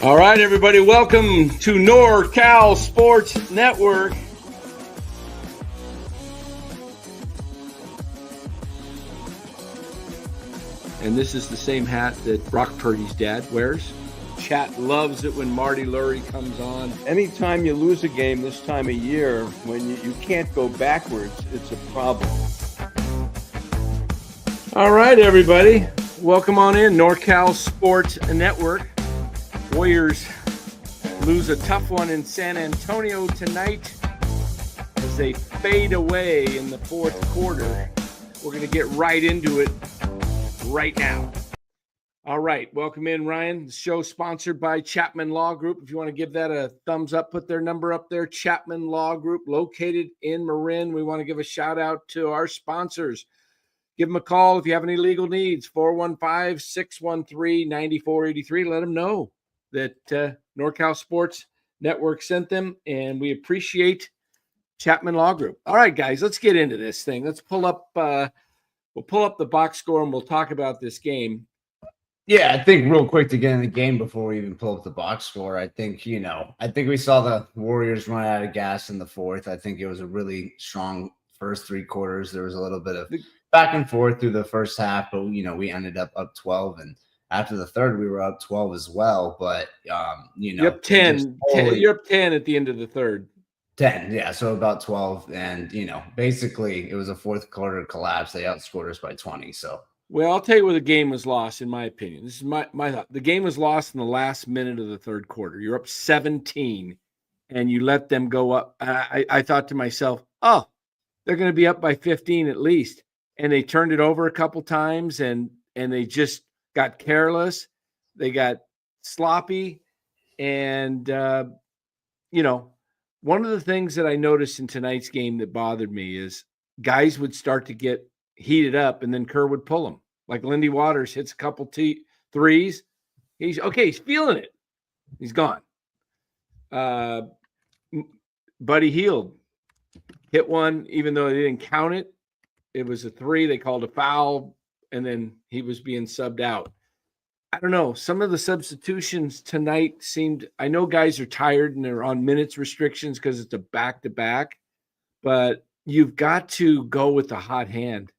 All right, everybody, welcome to NorCal Sports Network. And this is the same hat that Brock Purdy's dad wears. Chat loves it when Marty Lurie comes on. Anytime you lose a game this time of year, when you can't go backwards, it's a problem. All right, everybody, welcome on in, NorCal Sports Network. Warriors lose a tough one in San Antonio tonight as they fade away in the fourth quarter. We're going to get right into it right now. All right, welcome in, Ryan. The show sponsored by Chapman Law Group. If you want to give that a thumbs up, put their number up there. Chapman Law Group, located in Marin. We want to give a shout out to our sponsors. Give them a call if you have any legal needs, 415-613-9483. Let them know that NorCal Sports Network sent them, and we appreciate Chapman Law Group. All right, guys, let's get into this thing. Let's pull up. We'll pull up the box score, and we'll talk about this game. Yeah, I think real quick to get in the game before we even pull up the box score, I think we saw the Warriors run out of gas in the fourth. I think it was a really strong first three quarters. There was a little bit of back and forth through the first half, but we ended up 12, and after the third, we were up 12 as well. But you're up 10. You're up 10 at the end of the third. 10, yeah. So about 12, and basically it was a fourth quarter collapse. They outscored us by 20. So. Well, I'll tell you where the game was lost, in my opinion. This is my thought. The game was lost in the last minute of the third quarter. You're up 17, and you let them go up. I thought to myself, oh, they're going to be up by 15 at least. And they turned it over a couple times, and they just got careless. They got sloppy. And, one of the things that I noticed in tonight's game that bothered me is guys would start to get heated up, and then Kerr would pull them. Like Lindy Waters hits a couple threes. He's feeling it. He's gone. Buddy Hield hit one, even though they didn't count it. It was a three. They called a foul, and then he was being subbed out. I don't know. Some of the substitutions tonight seemed – I know guys are tired and they're on minutes restrictions because it's a back-to-back, but you've got to go with the hot hand.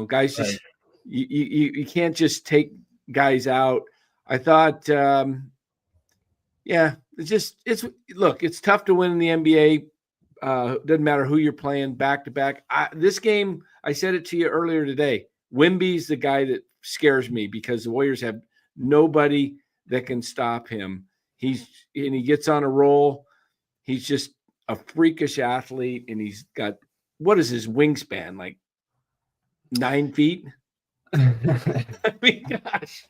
Guys just – you can't just take guys out. I thought, it's tough to win in the NBA. Doesn't matter who you're playing back-to-back. This game, I said it to you earlier today, Wemby's the guy that scares me because the Warriors have nobody that can stop him. He gets on a roll. He's just a freakish athlete, and he's got – what is his wingspan, like 9 feet? I mean, gosh.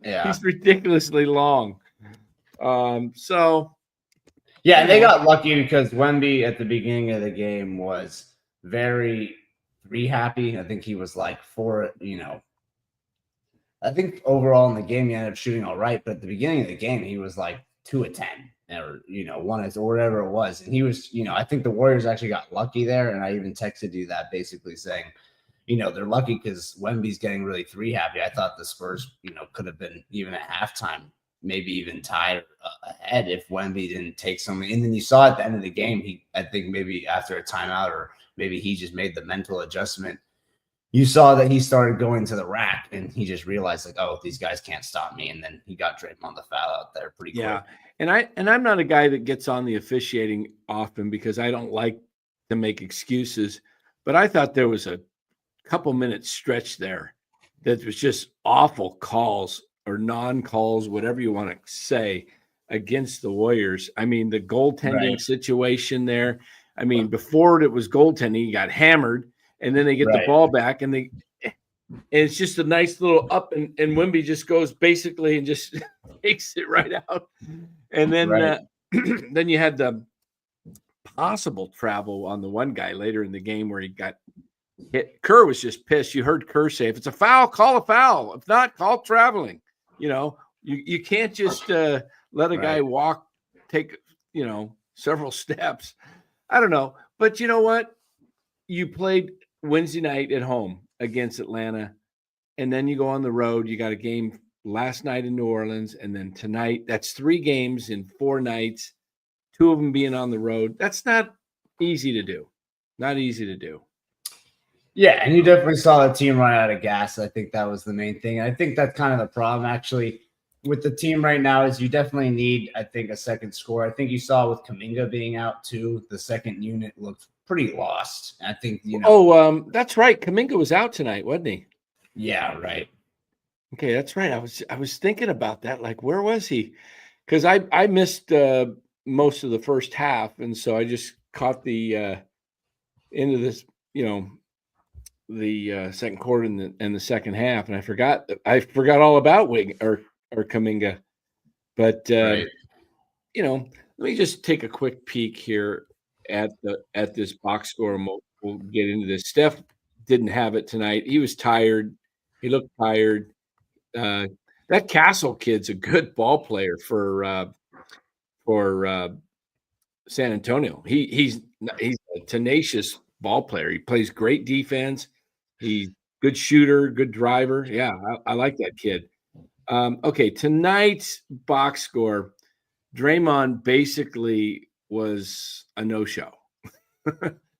Yeah. He's ridiculously long. Yeah, and they got lucky because Wemby at the beginning of the game was very happy. I think he was like I think overall in the game he ended up shooting all right, but at the beginning of the game he was like 2 of 10 or 1 or whatever it was. And he was, I think the Warriors actually got lucky there, and I even texted you that basically saying, they're lucky because Wemby's getting really three happy. I thought the Spurs, could have been even at halftime, maybe even tied ahead if Wemby didn't take something. And then you saw at the end of the game, I think maybe after a timeout or maybe he just made the mental adjustment. You saw that he started going to the rack and he just realized like, oh, these guys can't stop me. And then he got Draymond the foul out there pretty quick. Yeah. And I'm not a guy that gets on the officiating often because I don't like to make excuses, but I thought there was a couple minutes stretch there that was just awful calls or non-calls, whatever you want to say, against the Warriors. I mean, the goaltending situation there. I mean, before it was goaltending, he got hammered, and then they get the ball back, and it's just a nice little up, and Wemby just goes basically and just takes it right out. And then then you had the possible travel on the one guy later in the game where he got hit. Kerr was just pissed. You heard Kerr say, if it's a foul, call a foul. If not, call traveling. You can't just let a guy walk, take, several steps. I don't know. But you know what? You played Wednesday night at home against Atlanta, and then you go on the road. You got a game last night in New Orleans, and then tonight. That's 3 games in 4 nights, 2 of them being on the road. That's not easy to do. Not easy to do. Yeah, and you definitely saw the team run out of gas. I think that was the main thing. I think that's kind of the problem actually with the team right now is you definitely need, I think, a second scorer. I think you saw with Kuminga being out too, the second unit looked pretty lost. I think, that's right. Kuminga was out tonight, wasn't he? Yeah, right. Okay, that's right. I was thinking about that. Like, where was he? Because I missed most of the first half, and so I just caught the end of this, the second quarter and the second half, and I forgot all about Wig or Kuminga. But Right. let me just take a quick peek here at this box score, and we'll get into this. Steph didn't have it tonight. He was tired. He looked tired. That Castle kid's a good ball player for San Antonio. He's a tenacious ball player. He plays great defense. He's good shooter, good driver. Yeah, I like that kid. Okay, tonight's box score, Draymond basically was a no-show.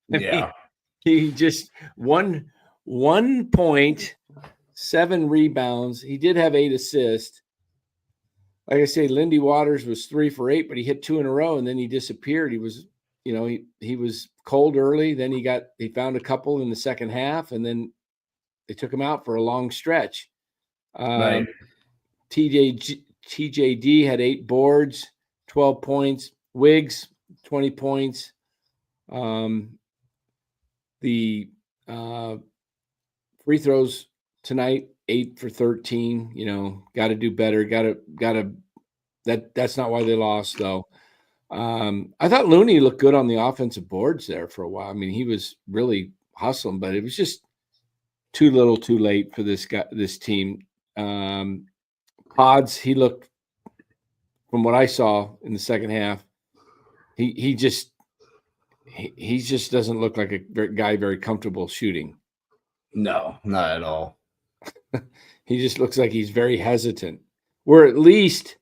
Yeah. He just 1 point, 7 rebounds. He did have 8 assists. Like I say, Lindy Waters was 3 for 8, but he hit 2 in a row and then he disappeared. He was, he was cold early. Then he found a couple in the second half, and then they took him out for a long stretch. Right. TJD had 8 boards, 12 points. Wiggs, 20 points. The free throws tonight, 8 for 13. Got to do better. That's not why they lost, though. I thought Looney looked good on the offensive boards there for a while. I mean, he was really hustling, but it was just too little, too late for this team. Pods, he looked, from what I saw in the second half, he just doesn't look like a guy very comfortable shooting. No, not at all. He just looks like he's very hesitant. Where at least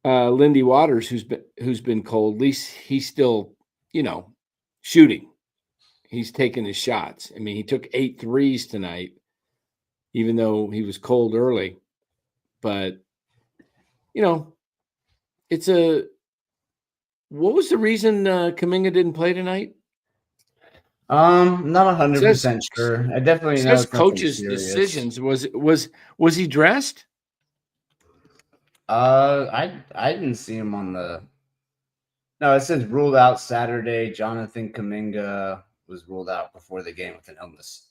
Lindy Waters, who's been cold, at least he's still, shooting. He's taking his shots. I mean, he took 8 threes tonight, even though he was cold early. But, what was the reason Kuminga didn't play tonight? Not 100% sure. I definitely know Says coach's decisions. Was he dressed? I didn't see him on the. No, it says ruled out Saturday. Jonathan Kuminga was ruled out before the game with an illness.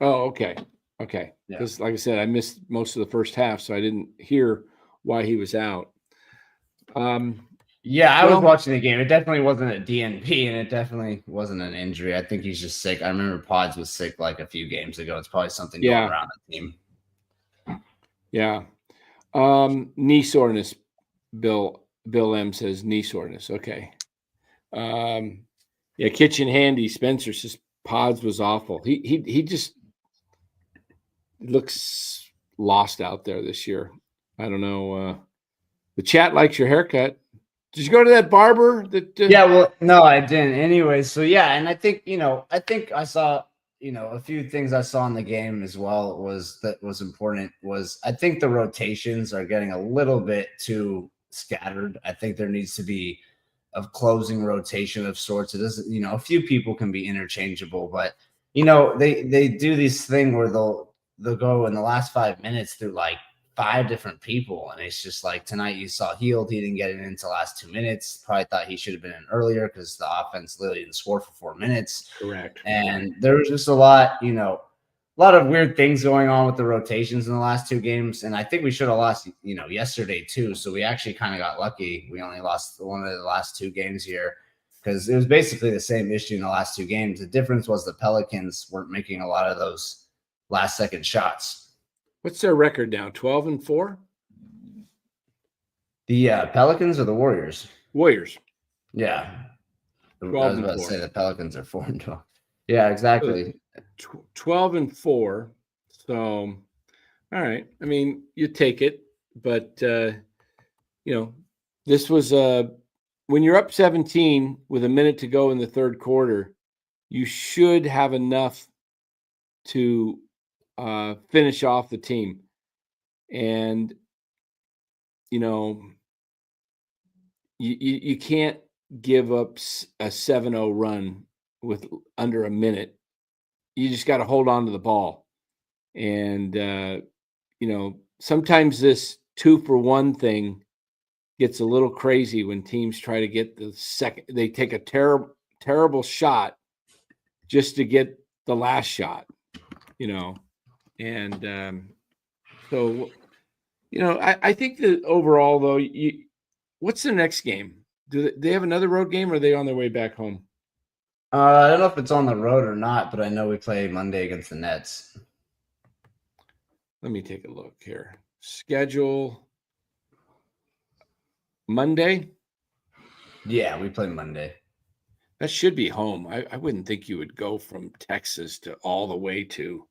Oh, okay. Because, like I said, I missed most of the first half, so I didn't hear why he was out. Yeah, I was watching the game. It definitely wasn't a DNP, and it definitely wasn't an injury. I think he's just sick. I remember Pods was sick like a few games ago. It's probably something going around the team. Yeah. Knee soreness. Bill M says knee soreness. Okay. Kitchen Handy Spencer says Pods was awful. He just looks lost out there this year. I don't know. The chat likes your haircut. Did you go to that barber? Yeah, well, no, I didn't. Anyway, so yeah, and I think I saw a few things I saw in the game as well was important was I think the rotations are getting a little bit too scattered. I think there needs to be a closing rotation of sorts. It doesn't, a few people can be interchangeable, but they do this thing where they'll go in the last 5 minutes through like 5 different people, and it's just like tonight you saw Heald, he didn't get it into the last 2 minutes. Probably thought he should have been in earlier because the offense literally didn't score for 4 minutes. Correct. And there was just a lot of weird things going on with the rotations in the last 2 games, and I think we should have lost yesterday too. So we actually kind of got lucky. We only lost one of the last 2 games here because it was basically the same issue in the last 2 games. The difference was the Pelicans weren't making a lot of those last second shots. What's their record now? 12-4? The Pelicans or the Warriors? Warriors. Yeah. 12 I was about to say the Pelicans are 4-12. Yeah, exactly. 12-4. So, All right. I mean, you take it, but this was when you're up 17 with a minute to go in the third quarter, you should have enough to finish off the team. And you can't give up a 7-0 run with under a minute. You just got to hold on to the ball. And sometimes this 2-for-1 thing gets a little crazy when teams try to get the second. They take a terrible shot just to get the last shot, And so, I think that overall, though, what's the next game? Do they have another road game, or are they on their way back home? I don't know if it's on the road or not, but I know we play Monday against the Nets. Let me take a look here. Schedule Monday? Yeah, we play Monday. That should be home. I wouldn't think you would go from Texas to all the way to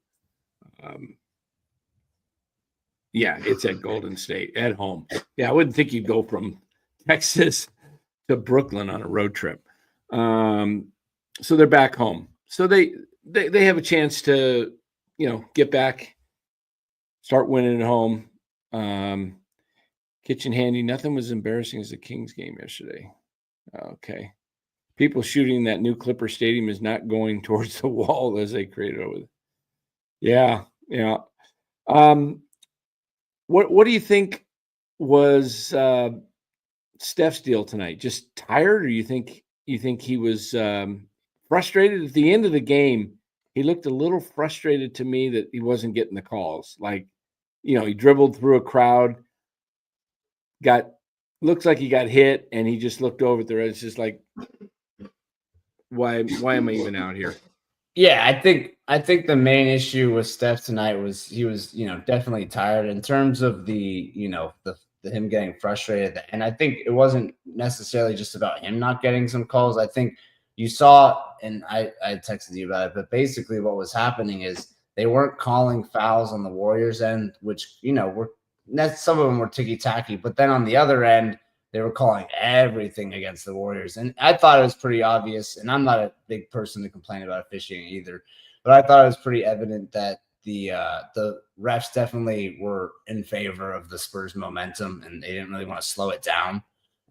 it's at Golden State at home. Yeah, I wouldn't think you'd go from Texas to Brooklyn on a road trip. So they're back home. So they have a chance to, get back, start winning at home. Kitchen handy. Nothing was embarrassing as the Kings game yesterday. Okay. People shooting that new Clipper Stadium is not going towards the wall as they created over there. Yeah. What do you think was Steph's deal tonight? Just tired, or you think he was frustrated at the end of the game? He looked a little frustrated to me that he wasn't getting the calls. Like, he dribbled through a crowd, looks like he got hit, and he just looked over at the red. It's just like, why am I even out here? Yeah, I think the main issue with Steph tonight was he was, definitely tired in terms of the him getting frustrated. And I think it wasn't necessarily just about him not getting some calls. I think you saw, and I texted you about it, but basically what was happening is they weren't calling fouls on the Warriors end, which, some of them were ticky-tacky, but then on the other end, they were calling everything against the Warriors. And I thought it was pretty obvious, and I'm not a big person to complain about officiating either, but I thought it was pretty evident that the refs definitely were in favor of the Spurs momentum, and they didn't really want to slow it down.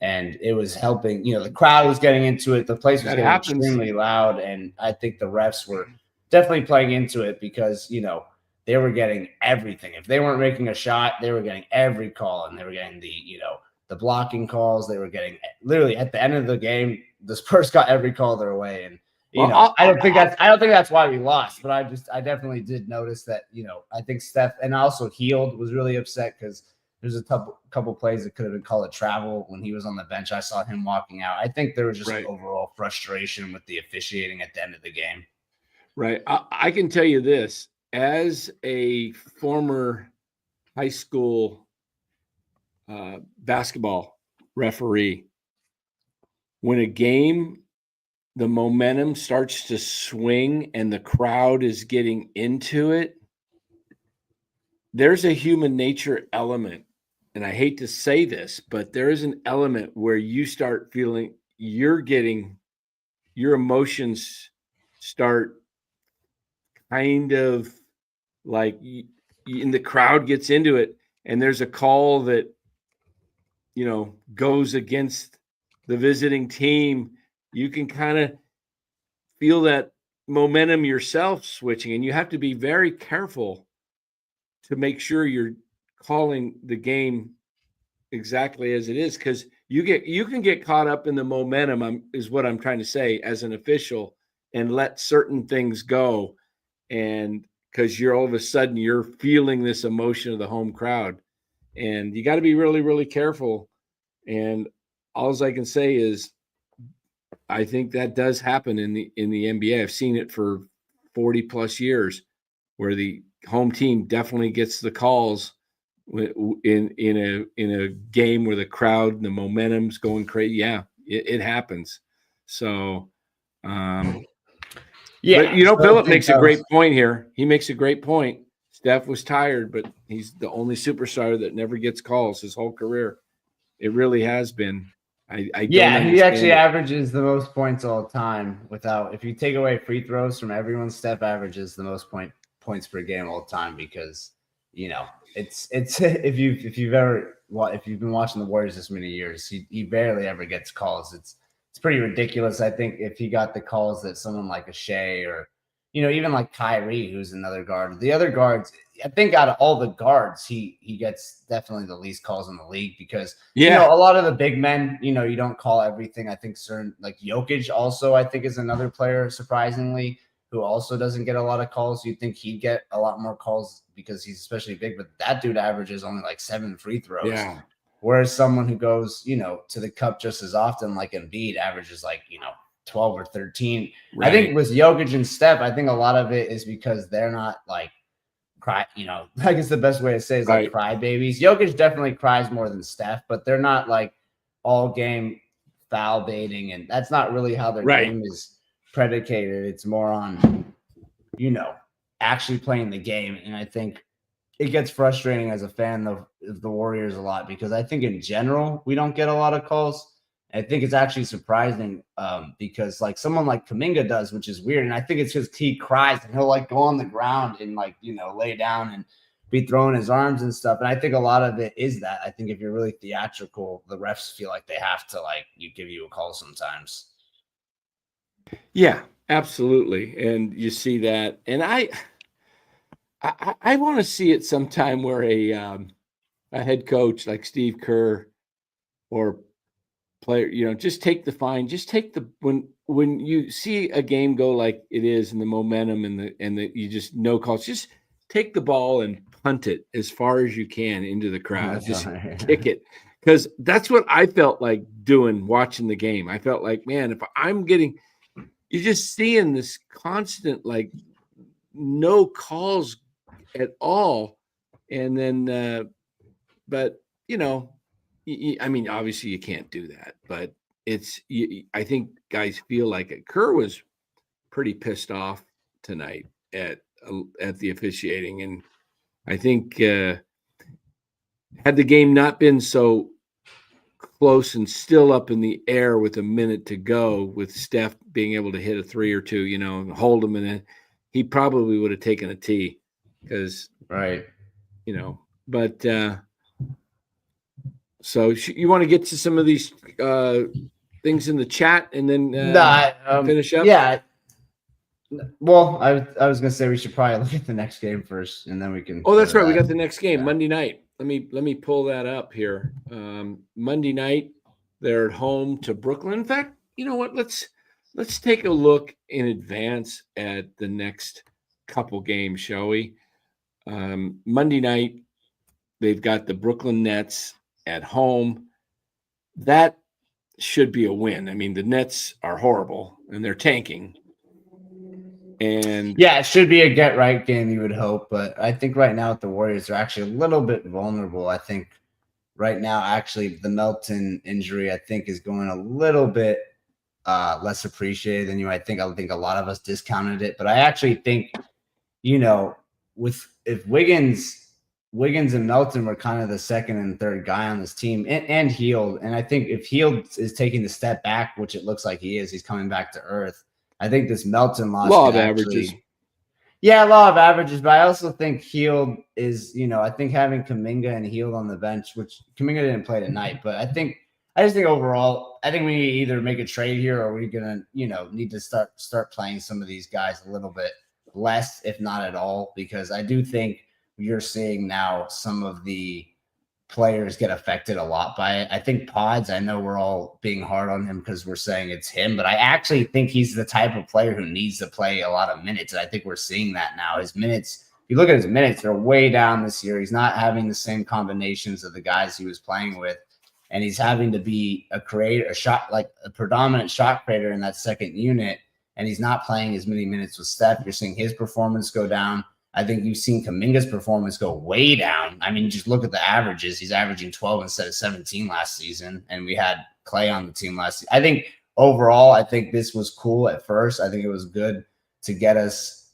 And it was helping, the crowd was getting into it. The place was getting extremely loud. And I think the refs were definitely playing into it because, they were getting everything. If they weren't making a shot, they were getting every call, and they were getting the blocking calls. They were getting literally at the end of the game, the Spurs got every call their way. And, I don't think that's why we lost, but I definitely did notice that, I think Steph, and also Heald was really upset because there's a couple plays that could have been called a travel when he was on the bench. I saw him walking out. I think there was just an overall frustration with the officiating at the end of the game. Right. I can tell you this, as a former high school basketball referee, when a game, the momentum starts to swing and the crowd is getting into it, there's a human nature element. And I hate to say this, but there is an element where you start feeling your emotions start kind of like, and the crowd gets into it, and there's a call that, goes against the visiting team. You can kind of feel that momentum yourself switching, and you have to be very careful to make sure you're calling the game exactly as it is, because you can get caught up in the momentum, is what I'm trying to say, as an official, and let certain things go, and because you're all of a sudden you're feeling this emotion of the home crowd, and you got to be really, really careful. And all I can say is I think that does happen in the NBA. I've seen it for 40 plus years, where the home team definitely gets the calls in a game where the crowd and the momentum's going crazy. Yeah, it happens. So, but Philip makes a great point here. He makes a great point. Steph was tired, but he's the only superstar that never gets calls his whole career. It really has been. I don't Yeah, he understand actually it. averages the most points all time without. If you take away free throws from everyone, Steph averages the most points per game all time because it's if you've been watching the Warriors this many years, he barely ever gets calls. It's pretty ridiculous. I think if he got the calls that someone like a Shea or even like Kyrie, who's another guard, the other guards, I think out of all the guards, he gets definitely the least calls in the league because a lot of the big men, you don't call everything. I think certain like Jokic also, I think, is another player surprisingly who also doesn't get a lot of calls. You'd think he'd get a lot more calls because he's especially big, but that dude averages only like 7 free throws. Yeah. Whereas someone who goes, to the cup just as often, like Embiid, averages like, 12 or 13. Right. I think with Jokic and Steph, I think a lot of it is because they're not like cry, I guess the best way to say is like cry babies. Jokic definitely cries more than Steph, but they're not like all game foul baiting, and that's not really how their game is predicated. It's more on, actually playing the game. And I think it gets frustrating as a fan of the Warriors a lot because I think in general we don't get a lot of calls. I think it's actually surprising because like someone like Kuminga does, which is weird. And I think it's just he cries and he'll like go on the ground and like, lay down and be throwing his arms and stuff. And I think a lot of it is that. I think if you're really theatrical, the refs feel like they have to give you a call sometimes. Yeah, absolutely. And you see that. And I want to see it sometime where a head coach like Steve Kerr or player, just take the fine, just take the when you see a game go like it is and the momentum and the you just no calls, just take the ball and punt it as far as you can into the crowd. Just kick it. Because that's what I felt like doing watching the game. I felt like, man, if I'm getting you're just seeing this constant like no calls at all. And then but I mean, obviously you can't do that, but I think guys feel like it. Kerr was pretty pissed off tonight at the officiating. And I think had the game not been so close and still up in the air with a minute to go, with Steph being able to hit a 3 or 2, and hold him, and then he probably would have taken a tee because, but so you want to get to some of these things in the chat and then finish up? Yeah. Well, I was gonna say we should probably look at the next game first, and then we can. Oh, that's right. We got the next game Monday night. Let me pull that up here. Monday night, they're at home to Brooklyn. In fact, you know what? Let's take a look in advance at the next couple games, shall we? Monday night, they've got the Brooklyn Nets at home. That should be a win. I mean, the Nets are horrible and they're tanking. And yeah, it should be a get right game, you would hope. But I think right now with the Warriors, they're actually a little bit vulnerable. I think right now, actually, the Melton injury, I think, is going a little bit less appreciated than you might think. I think a lot of us discounted it. But I actually think, if Wiggins and Melton were kind of the second and third guy on this team, and Hield. And I think if Hield is taking the step back, which it looks like he is, he's coming back to earth. I think this Melton loss law of averages. Yeah, law of averages. But I also think Hield is, I think having Kuminga and Hield on the bench, which Kuminga didn't play tonight, but I just think overall, I think we need to either make a trade here or we're gonna, need to start playing some of these guys a little bit less, if not at all, because I do think you're seeing now some of the players get affected a lot by it. I think Pods, I know we're all being hard on him because we're saying it's him, but I actually think he's the type of player who needs to play a lot of minutes. And I think we're seeing that now. His minutes, if you look at his minutes, they're way down this year. He's not having the same combinations of the guys he was playing with. And he's having to be a predominant shot creator in that second unit. And he's not playing as many minutes with Steph. You're seeing his performance go down. I think you've seen Kuminga's performance go way down. I mean, just look at the averages. He's averaging 12 instead of 17 last season, and we had Clay on the team last season. I think overall, I think this was cool at first. I think it was good to get us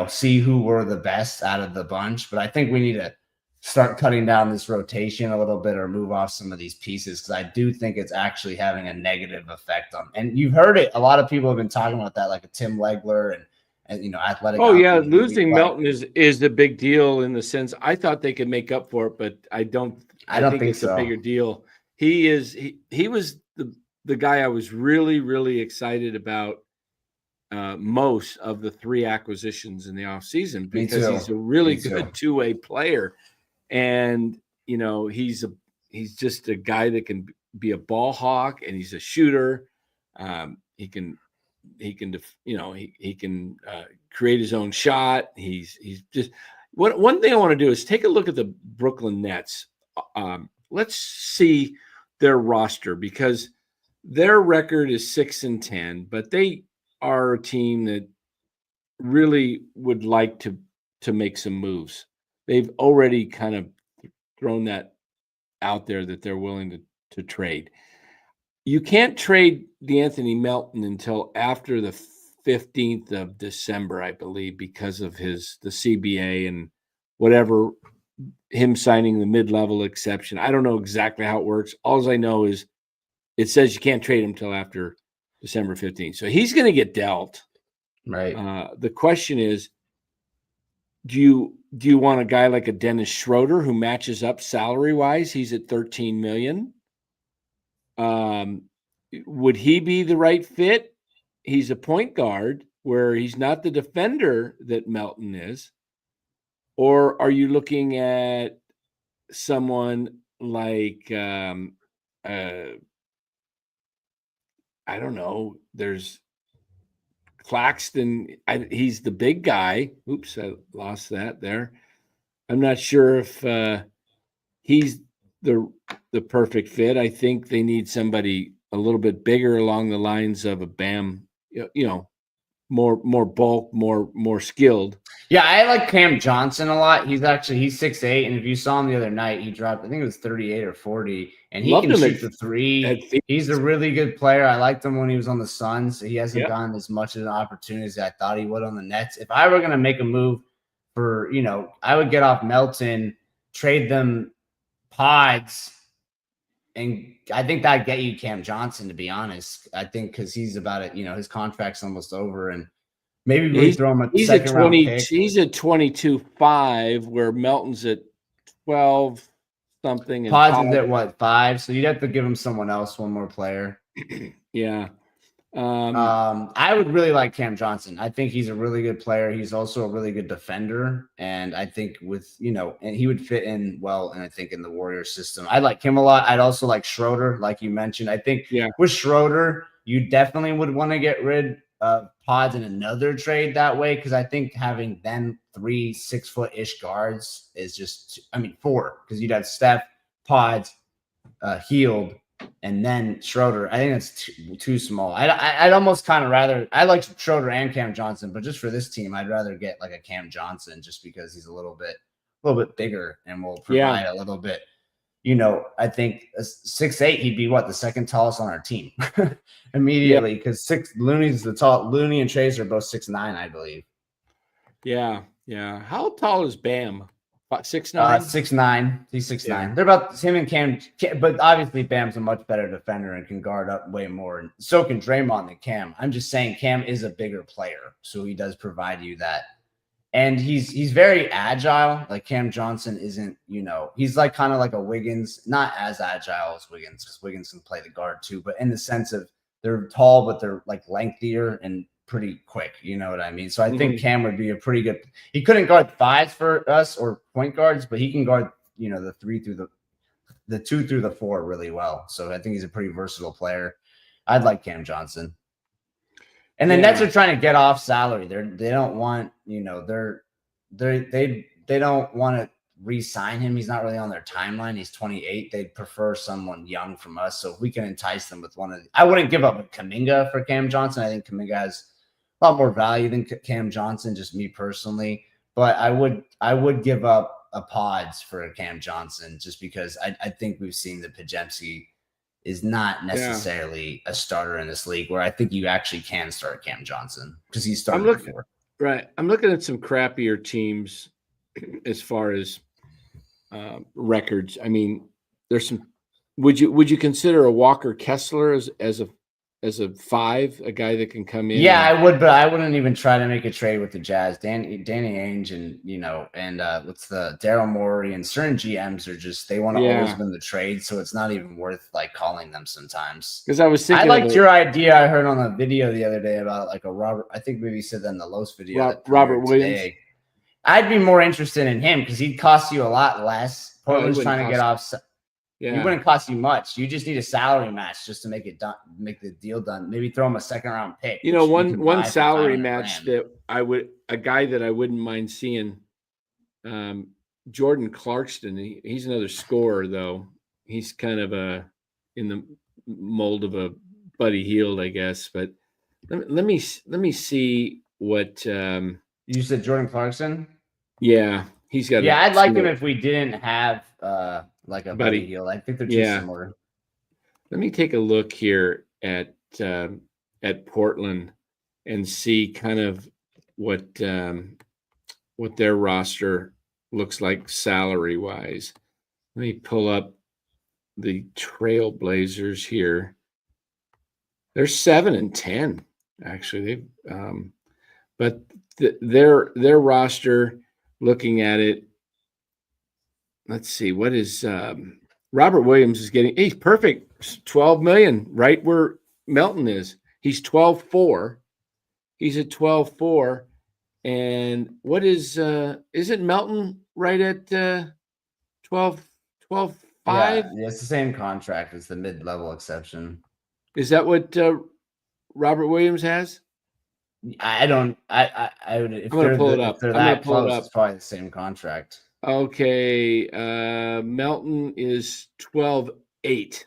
see who were the best out of the bunch. But I think we need to start cutting down this rotation a little bit or move off some of these pieces, because I do think it's actually having a negative effect on. And you've heard it. A lot of people have been talking about that, like a Tim Legler and athletic. Oh yeah, losing Melton is the big deal in the sense I thought they could make up for it, but I don't think it's so. a bigger deal. He was the guy I was really, really excited about most of the 3 acquisitions in the offseason, because he's a really good two-way player. And he's just a guy that can be a ball hawk, and he's a shooter. He can create his own shot. He's just one thing I want to do is take a look at the Brooklyn Nets. Let's see their roster, because their record is 6-10, but they are a team that really would like to make some moves. They've already kind of thrown that out there that they're willing to trade. You can't trade DeAnthony Melton until after the 15th of December, I believe, because of the CBA and whatever, him signing the mid-level exception. I don't know exactly how it works. All I know is it says you can't trade him until after December 15th. So he's going to get dealt. Right. The question is, do you want a guy like a Dennis Schroeder who matches up salary-wise? He's at $13 million. Would he be the right fit? He's a point guard where he's not the defender that Melton is. Or are you looking at someone like I don't know. There's Claxton. He's the big guy. Oops, I lost that there. I'm not sure if he's the perfect fit. I think they need somebody a little bit bigger along the lines of a Bam, more bulk, more skilled. Yeah, I like Cam Johnson a lot. He's 6'8", and if you saw him the other night, he dropped, I think it was 38 or 40, and he can shoot the three. He's a really good player. I liked him when he was on the Suns. He hasn't gotten as much of an opportunity as I thought he would on the Nets. If I were going to make a move for, I would get off Melton, trade them Pods, and I think that'd get you Cam Johnson, to be honest. I think because he's about it, his contract's almost over, and maybe we throw him a second round pick. He's at 22.5, where Melton's at 12 something. Pods is at what, 5? So you'd have to give him someone else, one more player. Yeah. I would really like Cam Johnson. I think he's a really good player. He's also a really good defender, and I think and he would fit in well. And I think in the Warriors system, I like him a lot. I'd also like Schroeder, like you mentioned. I think with Schroeder, you definitely would want to get rid of Pods in another trade that way, because I think having then 3 6-foot-ish guards is just, 4, because you'd have Steph, Pods, Healed, and then Schroeder. I think that's too small. I'd almost kind of rather. I like Schroeder and Cam Johnson, but just for this team, I'd rather get like a Cam Johnson, just because he's a little bit bigger and will provide a little bit. I think 6'8", he'd be the second tallest on our team immediately, because Looney's the tall. Looney and Chase are both 6'9", I believe. Yeah. How tall is Bam? 6'9"? 6'9". He's 6'9". Yeah. They're about him and Cam, but obviously Bam's a much better defender and can guard up way more. And so can Draymond than Cam. I'm just saying Cam is a bigger player, so he does provide you that. And he's very agile. Like Cam Johnson isn't, he's like kind of like a Wiggins, not as agile as Wiggins, because Wiggins can play the guard too, but in the sense of they're tall, but they're like lengthier and pretty quick. You know what I mean? So I think Cam would be a pretty good. He couldn't guard 5s for us or point guards, but he can guard, the 3 through the 2 through the 4 really well. So I think he's a pretty versatile player. I'd like Cam Johnson. And the Nets are trying to get off salary. They don't want, they don't want to re-sign him. He's not really on their timeline. He's 28. They'd prefer someone young from us. So if we can entice them with I wouldn't give up a Kuminga for Cam Johnson. I think Kuminga has a lot more value than Cam Johnson, just me personally. But I would give up a Pods for a Cam Johnson, just because I think we've seen that Podziemski is not necessarily a starter in this league, where I think you actually can start Cam Johnson, because he's started before. Right. I'm looking at some crappier teams as far as records. I mean, there's some. Would you consider a Walker Kessler as a 5, a guy that can come in? Yeah, I would, but I wouldn't even try to make a trade with the Jazz. Danny Ainge and what's the Daryl Morey and certain GMs are just they want to always win the trade, so it's not even worth like calling them sometimes. Because I was thinking, I liked your idea I heard on a video the other day about like a Robert. I think maybe you said that in the Los video. Robert Williams. Today. I'd be more interested in him because he'd cost you a lot less. Portland's trying to get off. Yeah. He wouldn't cost you much. You just need a salary match just to make it done, make the deal done. Maybe throw him a 2nd-round pick. One salary match that a guy that I wouldn't mind seeing, Jordan Clarkson. He's another scorer though. He's kind of in the mold of a Buddy Hield, I guess. But let me see what you said. Jordan Clarkson. Yeah, he's got. Yeah, I'd like him if we didn't have like a Buddy Hield. I think they're too similar. Let me take a look here at Portland and see kind of what their roster looks like salary wise. Let me pull up the Trailblazers here. They're 7-10 actually. But their roster, looking at it. Let's see, what is Robert Williams is getting? He's perfect, $12 million, right where Melton is. He's 12-4. He's at 12-4. And what isn't Melton right at 12-5? Yeah, it's the same contract. It's the mid-level exception. Is that what Robert Williams has? I don't. I would. I'm gonna pull it up. If they're that close, it's probably the same contract. Okay, Melton is 12-8.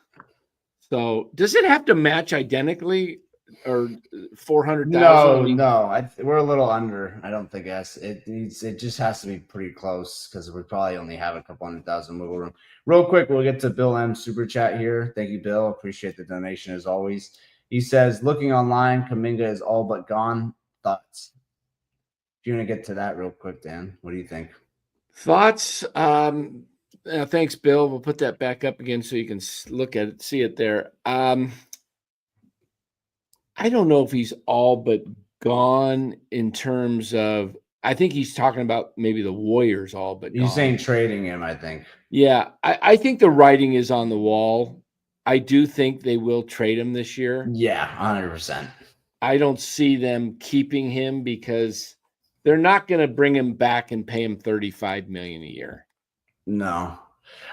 So does it have to match identically or 400,000? No. We're a little under. I don't think it just has to be pretty close because we probably only have a couple 100,000 wiggle room. Real quick, we'll get to Bill M super chat here. Thank you, Bill. Appreciate the donation as always. He says, looking online, Kuminga is all but gone. Thoughts? If you want to get to that real quick, Dan, what do you think? Thoughts? Thanks, Bill. We'll put that back up again so you can look at it, see it there. I don't know if he's all but gone in terms of, I think he's talking about maybe the Warriors all but gone. He's saying trading him, I think. Yeah, I think the writing is on the wall. I do think they will trade him this year. Yeah, 100%. I don't see them keeping him because they're not going to bring him back and pay him $35 million a year. No.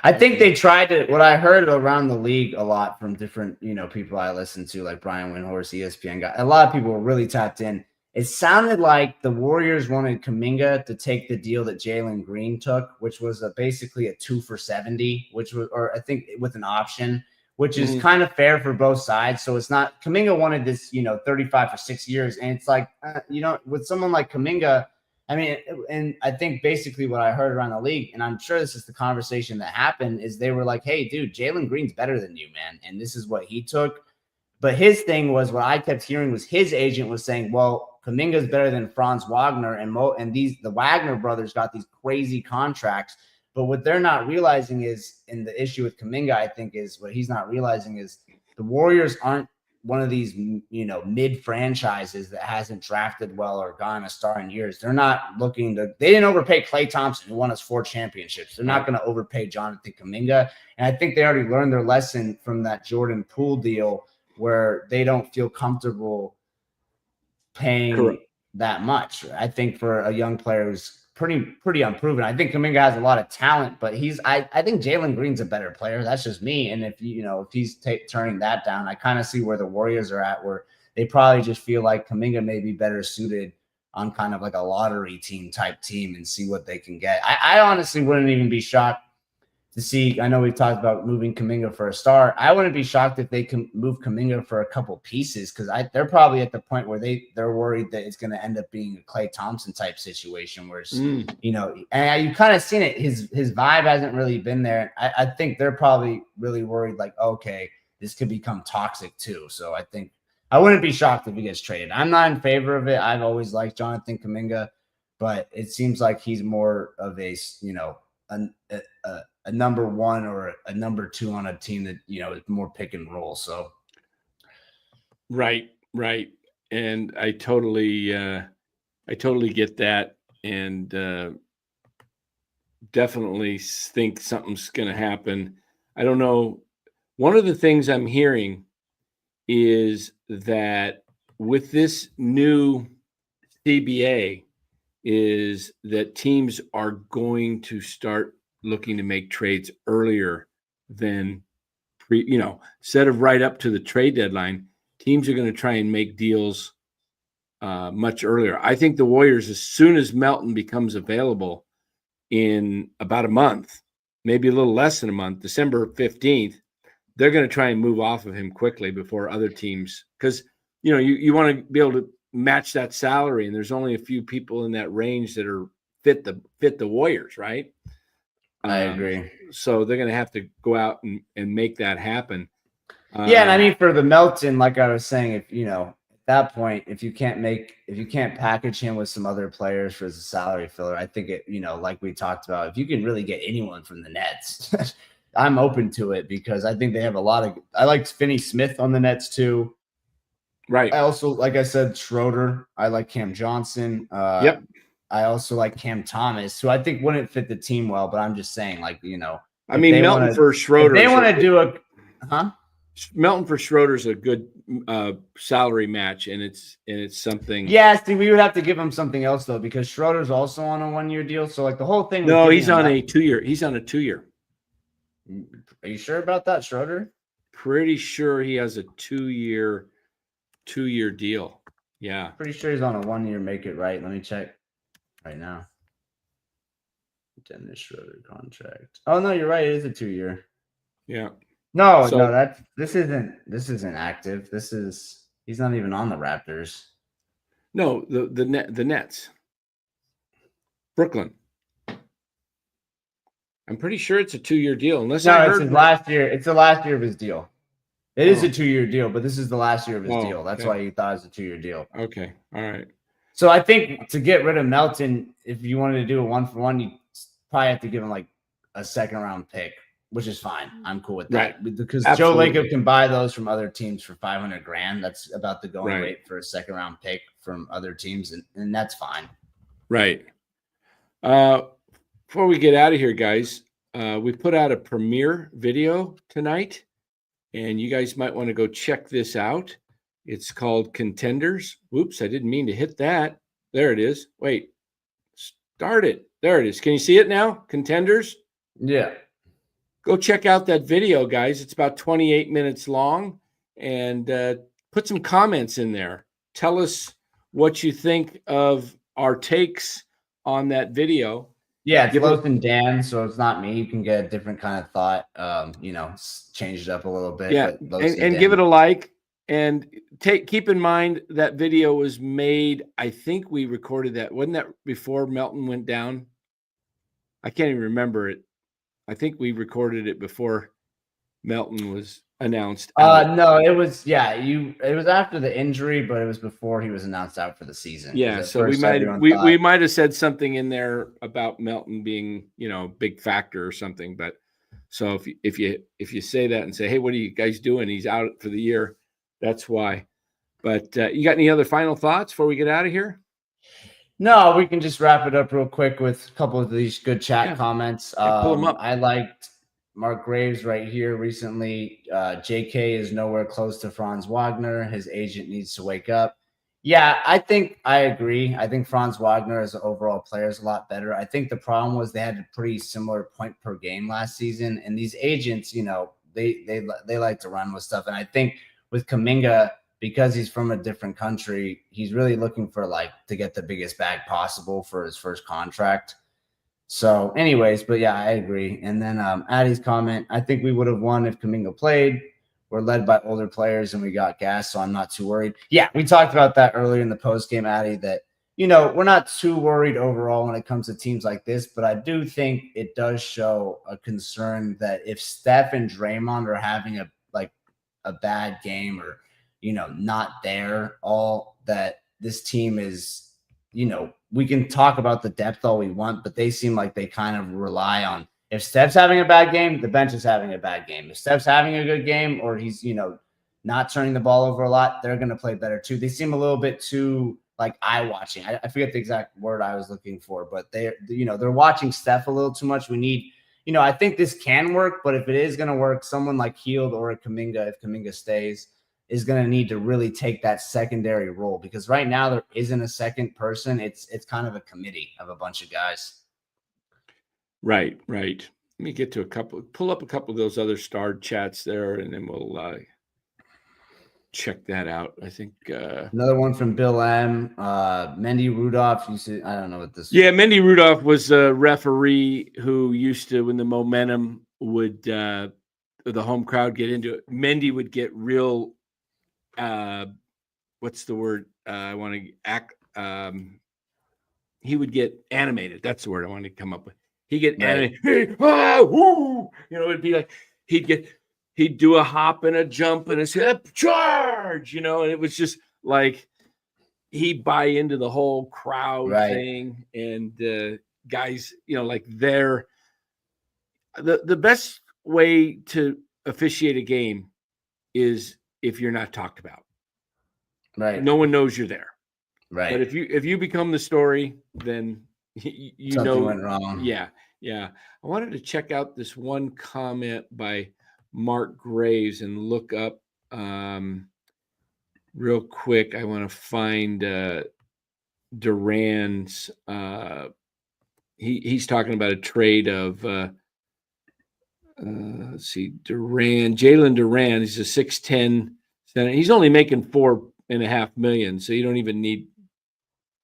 I think they tried to, what I heard around the league a lot from different, people I listen to, like Brian Windhorst, ESPN guy. A lot of people were really tapped in. It sounded like the Warriors wanted Kuminga to take the deal that Jalen Green took, which was basically a 2 for $70, or I think with an option, which is kind of fair for both sides. So it's not, Kuminga wanted this, 35 for 6 years. And it's like, with someone like Kuminga, I mean, and I think basically what I heard around the league, and I'm sure this is the conversation that happened, is they were like, hey, dude, Jalen Green's better than you, man. And this is what he took. But his thing was, what I kept hearing was his agent was saying, well, Kuminga's better than Franz Wagner, and the Wagner brothers got these crazy contracts. But what they're not realizing is, and the issue with Kuminga, I think, is what he's not realizing is the Warriors aren't one of these, mid franchises that hasn't drafted well or gotten a star in years. They're not looking to, they didn't overpay Klay Thompson, who won us 4 championships. They're not going to overpay Jonathan Kuminga. And I think they already learned their lesson from that Jordan Poole deal where they don't feel comfortable paying that much. I think for a young player who's pretty unproven, I think Kuminga has a lot of talent, but I think Jalen Green's a better player. That's just me. And if he's turning that down, I kind of see where the Warriors are at, where they probably just feel like Kuminga may be better suited on kind of like a lottery type team and see what they can get. I honestly wouldn't even be shocked to see. I know we've talked about moving Kuminga for a star. I wouldn't be shocked if they can move Kuminga for a couple pieces, because they're probably at the point where they're worried that it's going to end up being a Klay Thompson type situation, where it's, and you kind of seen it. His vibe hasn't really been there. I think they're probably really worried, like, okay, this could become toxic too. So I think I wouldn't be shocked if he gets traded. I'm not in favor of it. I've always liked Jonathan Kuminga, but it seems like he's more of a, a number one or a number two on a team that, is more pick and roll. So. Right. And I totally get that. And, definitely think something's going to happen. I don't know. One of the things I'm hearing is that with this new CBA is that teams are going to start looking to make trades earlier than instead of right up to the trade deadline, teams are going to try and make deals much earlier. I think the Warriors, as soon as Melton becomes available in about a month, maybe a little less than a month, December 15th, they're going to try and move off of him quickly before other teams, because you want to be able to match that salary, and there's only a few people in that range that are fit the Warriors, right? I agree. So they're going to have to go out and make that happen. Yeah, and I mean, for the Melton, like I was saying, if at that point, if you can't package him with some other players for as a salary filler, I think it, like we talked about, if you can really get anyone from the Nets, I'm open to it, because I think they have I liked Finney Smith on the Nets too. Right. I also, like I said, Schroeder. I like Cam Johnson. Yep. I also like Cam Thomas, who I think wouldn't fit the team well, but I'm just saying, I mean, Melton for Schroeder. They want to do Melton for Schroeder is a good salary match, and it's something. Yeah, see, we would have to give him something else though, because Schroeder's also on a 1-year deal. So the whole thing. No, he's on a 2-year. He's on a 2-year. Are you sure about that, Schroeder? Pretty sure he has a 2-year deal. Yeah. Pretty sure he's on a 1-year. Make it right. Let me check right now. Dennis Schroeder contract. Oh no, you're right. It is a 2-year. Yeah. No, this isn't active. He's not even on the Raptors. No, the Nets. Brooklyn. I'm pretty sure it's a 2-year deal, unless it's his last year. It's the last year of his deal. It is a 2-year deal, but this is the last year of his deal. That's why he thought it was a 2-year deal. Okay. All right. So I think to get rid of Melton, if you wanted to do a 1-for-1, you probably have to give him like a 2nd-round pick, which is fine. I'm cool with that. Right. Because Absolutely. Joe Lacob can buy those from other teams for $500,000. That's about the going rate for a 2nd-round pick from other teams, and that's fine. Right. Before we get out of here, guys, we put out a premiere video tonight, and you guys might want to go check this out. It's called Contenders. Whoops, I didn't mean to hit that. There it is. Wait, start it. There it is. Can you see it now? Contenders? Yeah. Go check out that video, guys. It's about 28 minutes long, and put some comments in there. Tell us what you think of our takes on that video. Yeah, it's Los and Dan, so it's not me. You can get a different kind of thought, change it up a little bit. Yeah, and give it a like. And keep in mind that video was made, I think we recorded that. Wasn't that before Melton went down? I can't even remember it. I think we recorded it before Melton was announced out. No, it was it was after the injury, but it was before he was announced out for the season. Yeah, so we might have said something in there about Melton being, big factor or something. But so if you say that and say, hey, what are you guys doing? He's out for the year. That's why. But you got any other final thoughts before we get out of here? No, we can just wrap it up real quick with a couple of these good chat comments. Pull them up. I liked Mark Graves right here recently. JK is nowhere close to Franz Wagner. His agent needs to wake up. Yeah, I think I agree. I think Franz Wagner as an overall player is a lot better. I think the problem was they had a pretty similar point per game last season. And these agents, they like to run with stuff. And I think with Kuminga, because he's from a different country, he's really looking for to get the biggest bag possible for his first contract. So anyways, but yeah, I agree. And then Addie's comment, I think we would have won if Kuminga played. We're led by older players and we got gas, so I'm not too worried. Yeah, we talked about that earlier in the post game, Addie, that, we're not too worried overall when it comes to teams like this, but I do think it does show a concern that if Steph and Draymond are having a bad game, or not there. All that this team is, we can talk about the depth all we want, but they seem like they kind of rely on, if Steph's having a bad game, the bench is having a bad game. If Steph's having a good game, or he's, not turning the ball over a lot, they're going to play better too. They seem a little bit too like eye-watching. I forget the exact word I was looking for, but they're watching Steph a little too much. We need, I think this can work, but if it is going to work, someone like Hield or Kuminga, if Kuminga stays, is going to need to really take that secondary role, because right now there isn't a second person. It's kind of a committee of a bunch of guys. Right. Let me get to pull up a couple of those other starred chats there, and then we'll check that out. I think another one from Bill M. Mendy Rudolph. I don't know what this. Yeah, Mendy Rudolph was a referee who used to, when the momentum would the home crowd get into it, Mendy would get real. What's the word? I want to act. He would get animated. That's the word I wanted to come up with. He'd get animated. Hey, woo! It'd be like he'd do a hop and a jump and a charge, and it was just like he'd buy into the whole crowd thing. And guys, like the best way to officiate a game is if you're not talked about. Right. No one knows you're there. Right. But if you become the story, then something went wrong. Yeah. I wanted to check out this one comment by Mark Graves and look up real quick. I want to find Duran's. He's talking about a trade of let's see, Jalen Duran. He's a 6'10" center. He's only making $4.5 million, so you don't even need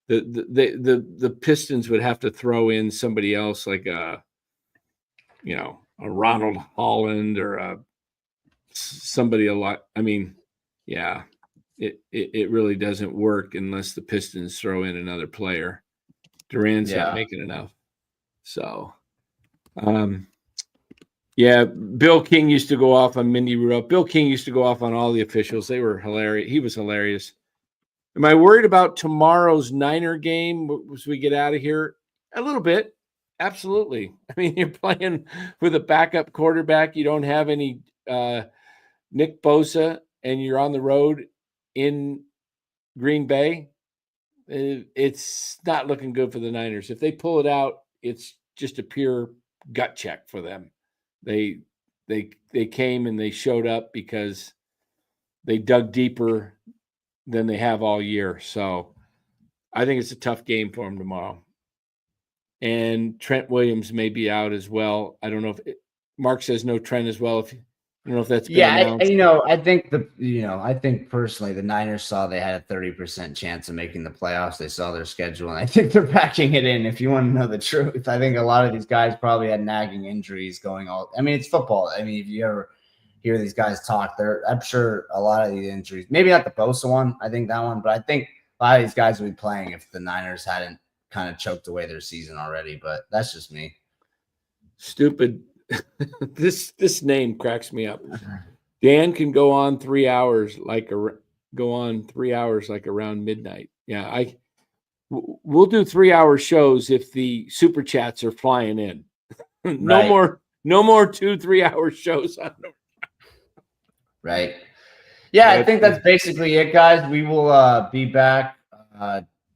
the Pistons would have to throw in somebody else like a Ronald Holland or somebody a lot. I mean, yeah, it really doesn't work unless the Pistons throw in another player. Duran's not making enough. So, Bill King used to go off on Mendy Rudolph. Bill King used to go off on all the officials. They were hilarious. He was hilarious. Am I worried about tomorrow's Niner game as we get out of here? A little bit. Absolutely. I mean, you're playing with a backup quarterback. You don't have any Nick Bosa, and you're on the road in Green Bay. It's not looking good for the Niners. If they pull it out, it's just a pure gut check for them. They came and they showed up because they dug deeper than they have all year. So I think it's a tough game for them tomorrow. And Trent Williams may be out as well. I don't know if Mark says no Trent as well. I don't know if that's been announced. I think personally the Niners saw they had a 30% chance of making the playoffs. They saw their schedule, and I think they're packing it in. If you want to know the truth, I think a lot of these guys probably had nagging injuries going all. I mean, it's football. I mean, if you ever hear these guys talk, I'm sure a lot of these injuries, maybe not the Bosa one, I think that one, but I think a lot of these guys would be playing if the Niners hadn't kind of choked away their season already. But that's just me. Stupid. This name cracks me up. Dan can go on 3 hours like around midnight. Yeah, we'll do 3-hour shows if the super chats are flying in. No more 2-3 hour shows on them. Right. Yeah, I think that's basically it, guys. We will be back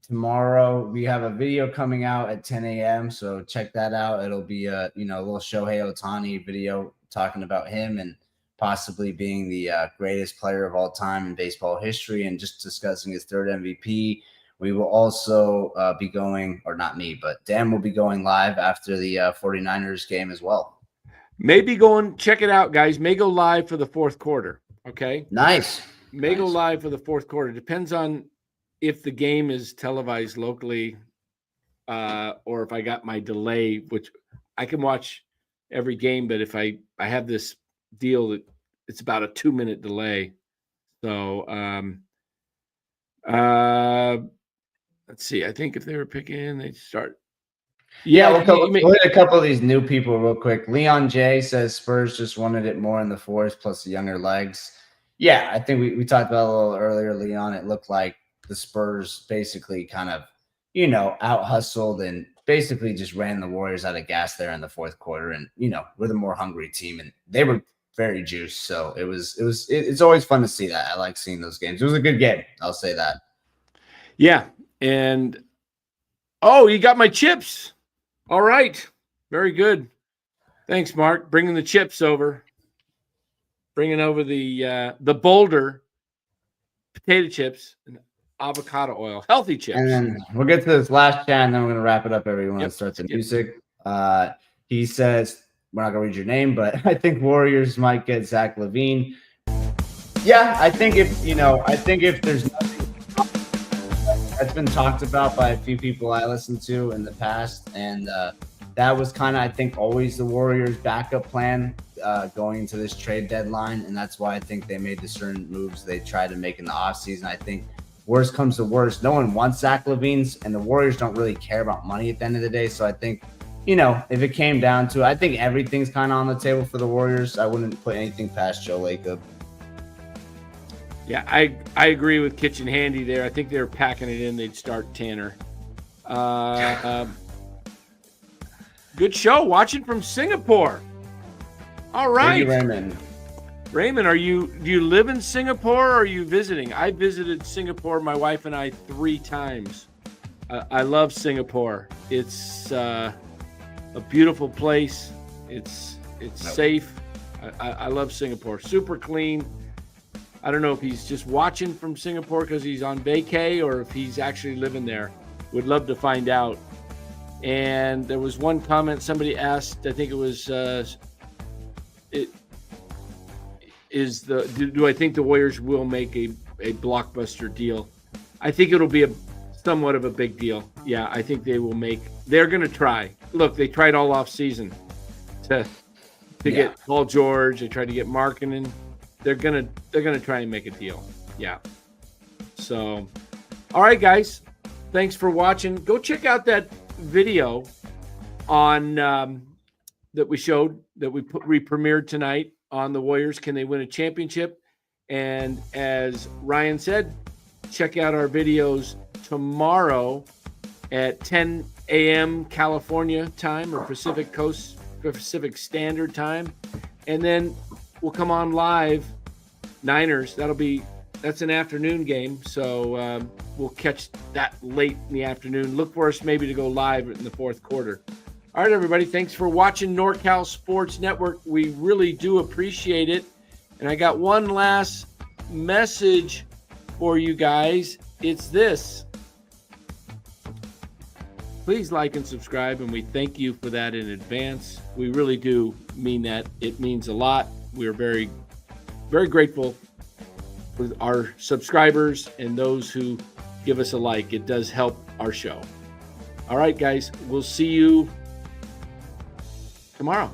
tomorrow. We have a video coming out at 10 a.m. So check that out. It'll be a little Shohei Ohtani video talking about him and possibly being the greatest player of all time in baseball history, and just discussing his third MVP. We will also be going, or not me, but Dan will be going live after the 49ers game as well. Maybe check it out, guys. May go live for the fourth quarter. Okay. Nice. Go live for the fourth quarter. Depends on if the game is televised locally, or if I got my delay, which I can watch every game, but if I have this deal that it's about a 2-minute delay. So let's see. I think if they were picking, they'd start. Yeah, we'll hit a couple of these new people real quick. Leon J says Spurs just wanted it more in the fourth, plus the younger legs. Yeah, I think we talked about it a little earlier, Leon. It looked like the Spurs basically kind of, out hustled and basically just ran the Warriors out of gas there in the fourth quarter. And, we're the more hungry team, and they were very juiced. So it's always fun to see that. I like seeing those games. It was a good game. I'll say that. Yeah. And, you got my chips. All right. Very good. Thanks, Mark. Bringing the chips over. Bringing over the Boulder potato chips and avocado oil, healthy chips. And then we'll get to this last chat, and then we're going to wrap it up, everyone. Let's start the music. He says, we're not going to read your name, but I think Warriors might get Zach LaVine. Yeah, I think if there's nothing that's been talked about by a few people I listened to in the past, and that was kind of, I think, always the Warriors' backup plan going into this trade deadline, and that's why I think they made the certain moves they tried to make in the offseason. I think worst comes to worst, no one wants Zach LaVine's, and the Warriors don't really care about money at the end of the day. So I think, if it came down to it, I think everything's kind of on the table for the Warriors. I wouldn't put anything past Joe Lacob. Yeah, I agree with Kitchen Handy there. I think they were packing it in. They'd start Tanner. Good show. Watching from Singapore. All right. Thank you, Raymond. Raymond, do you live in Singapore or are you visiting? I visited Singapore, my wife and I, 3 times. I love Singapore. It's a beautiful place. It's safe. I love Singapore. Super clean. I don't know if he's just watching from Singapore because he's on vacay or if he's actually living there. Would love to find out. And there was one comment somebody asked, I think it was, do I think the Warriors will make a blockbuster deal? I think it'll be somewhat of a big deal. Yeah, I think they're going to try. Look, they tried all off season to get Paul George. They tried to get Markkanen. They're going to try and make a deal. Yeah. So, all right, guys. Thanks for watching. Go check out that video on that we showed that we premiered tonight on the Warriors. Can they win a championship? And as Ryan said, check out our videos tomorrow at 10 a.m. California time or Pacific Standard Time. And then we'll come on live. Niners, that's an afternoon game. So we'll catch that late in the afternoon. Look for us maybe to go live in the fourth quarter. All right, everybody. Thanks for watching NorCal Sports Network. We really do appreciate it. And I got one last message for you guys. It's this. Please like and subscribe, and we thank you for that in advance. We really do mean that. It means a lot. We are very, very grateful for our subscribers and those who give us a like. It does help our show. All right, guys. We'll see you tomorrow.